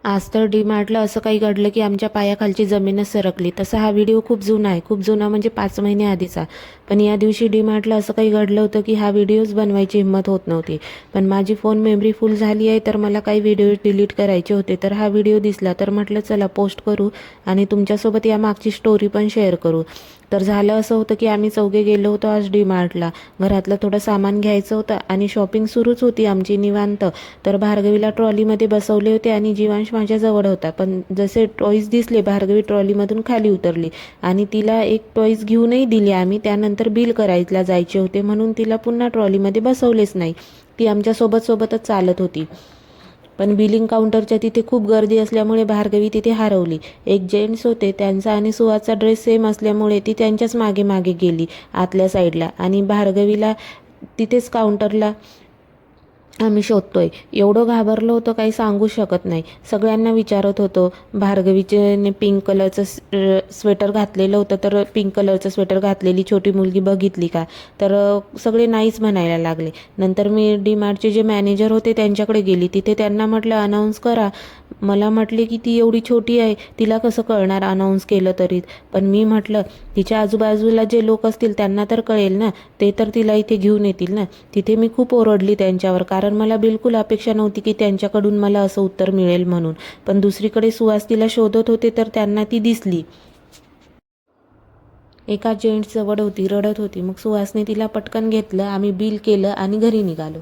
आज तर डी-मार्टला असं काही घडलं की आमच्या पायाखालची जमीनच सरकली. तसा हा व्हिडिओ खूप जुना आहे, खूप जुना म्हणजे 5 महिने आधीचा. पण या दिवशी डी-मार्टला असं काही घडलं होतं की हा व्हिडिओच बनवायची हिंमत होत नव्हती. पण माझी फोन मेमरी फुल झाली आहे, तर मला काही व्हिडिओ डिलीट करायचे होते. तर हा व्हिडिओ दिसला तर म्हटलं चला पोस्ट करू आणि तुमच्यासोबत या मागची स्टोरी पण शेअर करू. तर झालं असं होतं की आम्ही चौघे गेलो होतो आज डी-मार्टला. घरातलं थोडं सामान घ्यायचं होतं आणि शॉपिंग सुरूच होती आमची निवांत. तर भार्गवीला ट्रॉलीमध्ये बसवले होते आणि जीवांश माझ्याजवळ होता. पण जसे टॉईज दिसले भार्गवी ट्रॉलीमधून खाली उतरली आणि तिला एक टॉईज घेऊनही दिली आम्ही. त्यानंतर बिल करायला जायचे होते म्हणून तिला पुन्हा ट्रॉलीमध्ये बसवलेच नाही. ती आमच्यासोबतच चालत होती. पण बिलिंग काउंटरच्या तिथे खूप गर्दी असल्यामुळे भार्गवी तिथे हरवली. एक जेंट्स होते, त्यांचा आणि सुहासचा ड्रेस सेम असल्यामुळे ती त्यांच्याच मागे मागे गेली आतल्या साईडला आणि भार्गवीला तिथेच काउंटरला आम्ही शोधतोय. एवढं घाबरलो होतो काही सांगू शकत नाही. सगळ्यांना विचारत होतो. भार्गवीचे पिंक कलरचं स्वेटर घातलेलं होतं, तर पिंक कलरचं स्वेटर घातलेली छोटी मुलगी बघितली का? तर सगळे नाहीच म्हणायला लागले. नंतर मी डी-मार्टचे जे मॅनेजर होते त्यांच्याकडे गेली. तिथे त्यांना म्हटलं अनाऊन्स करा. मला म्हटले की ती एवढी छोटी आहे, तिला कसं कळणार अनाऊन्स केलं तरी. पण मी म्हटलं तिच्या आजूबाजूला जे लोक असतील त्यांना तर कळेल ना, ते तर तिला इथे घेऊन येतील ना. तिथे मी खूप ओरडली त्यांच्यावर, कारण मला बिलकुल अपेक्षा नव्हती की त्यांच्याकडून मला असं उत्तर मिळेल म्हणून. पण दुसरीकडे सुहास तिला शोधत होते तर त्यांना ती दिसली. एका जेंट्स जवळ होती, रडत होती. मग सुहासने तिला पटकन घेतलं, आम्ही बिल केलं आणि घरी निघालो.